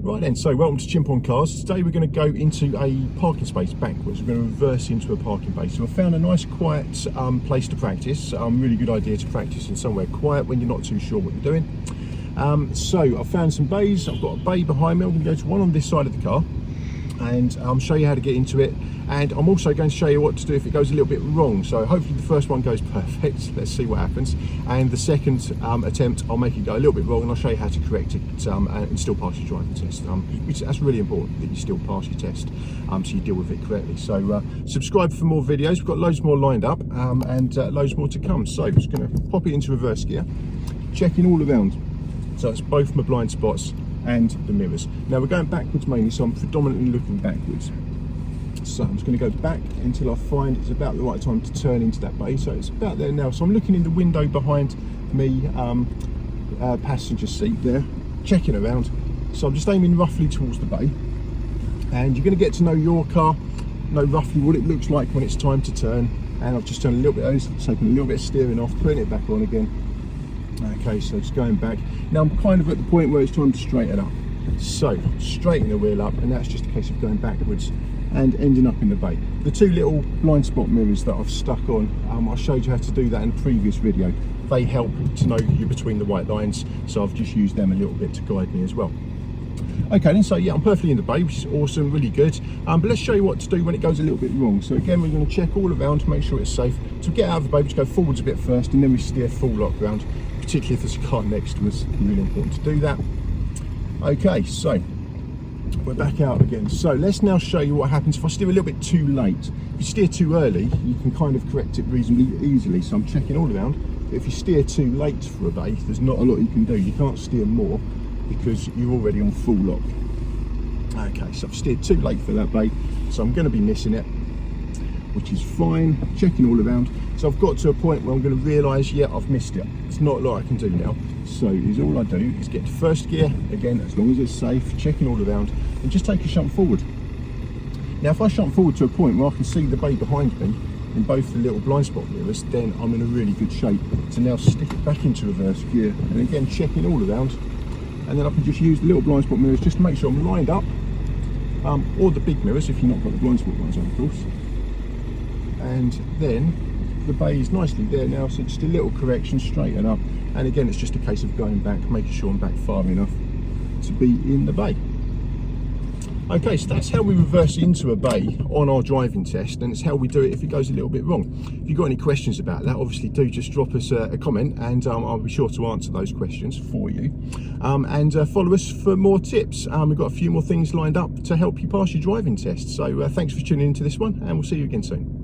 Right then, so welcome to Chimp on Cars. Today we're going to go into a parking space backwards. We're going to reverse into a parking base. So I found a nice quiet place to practice. Really good idea to practice in somewhere quiet when you're not too sure what you're doing. So I found some bays. I've got a bay behind me. I'm going to go to one on this side of the car and show you how to get into it. And I'm also going to show you what to do if it goes a little bit wrong. So hopefully the first one goes perfect. Let's see what happens. And the second attempt, I'll make it go a little bit wrong and I'll show you how to correct it and still pass your driving test. That's really important that you still pass your test so you deal with it correctly. So subscribe for more videos. We've got loads more lined up and loads more to come. So I'm just going to pop it into reverse gear, checking all around. So it's both my blind spots and the mirrors. Now we're going backwards mainly, so I'm predominantly looking backwards. So I'm just going to go back until I find it's about the right time to turn into that bay. So it's about there now. So I'm looking in the window behind me, passenger seat there, checking around. So I'm just aiming roughly towards the bay. And you're going to get to know your car, know roughly what it looks like when it's time to turn. And I've just turned a little bit, taken a little bit of steering off, putting it back on again. Okay, so just going back. Now I'm kind of at the point where it's time to straighten up. So straighten the wheel up, and that's just a case of going backwards and ending up in the bay. The two little blind spot mirrors that I've stuck on, I showed you how to do that in a previous video. They help to know you're between the white lines, so I've just used them a little bit to guide me as well. Okay then, so yeah, I'm perfectly in the bay, which is awesome, really good. But let's show you what to do when it goes a little bit wrong. So again, we're going to check all around to make sure it's safe. To get out of the bay, we just go forwards a bit first, and then we steer full lock round, particularly if there's a car next to us. Really important to do that. Okay, so we're back out again. So let's now show you what happens if I steer a little bit too late. If you steer too early, you can kind of correct it reasonably easily. So I'm checking all around. But if you steer too late for a bay, there's not a lot you can do. You can't steer more because you're already on full lock. Okay, so I've steered too late for that bay, so I'm going to be missing it, which is fine. Checking all around. So I've got to a point where I'm going to realise, yeah, I've missed it. It's not a lot I can do now. So all I do is get to first gear, again, as long as it's safe, checking all around, and just take a shunt forward. Now, if I shunt forward to a point where I can see the bay behind me in both the little blind spot mirrors, then I'm in a really good shape to now stick it back into reverse gear, and again, checking all around, and then I can just use the little blind spot mirrors just to make sure I'm lined up, or the big mirrors if you've not got the blind spot ones on, of course. And then the bay is nicely there now, so just a little correction, straighten up, and again it's just a case of going back, making sure I'm back far enough to be in the bay. Okay, so that's how we reverse into a bay on our driving test, and it's how we do it if it goes a little bit wrong. If you've got any questions about that, obviously do just drop us a comment, and I'll be sure to answer those questions for you. And follow us for more tips. We've got a few more things lined up to help you pass your driving test. So thanks for tuning into this one, and we'll see you again soon.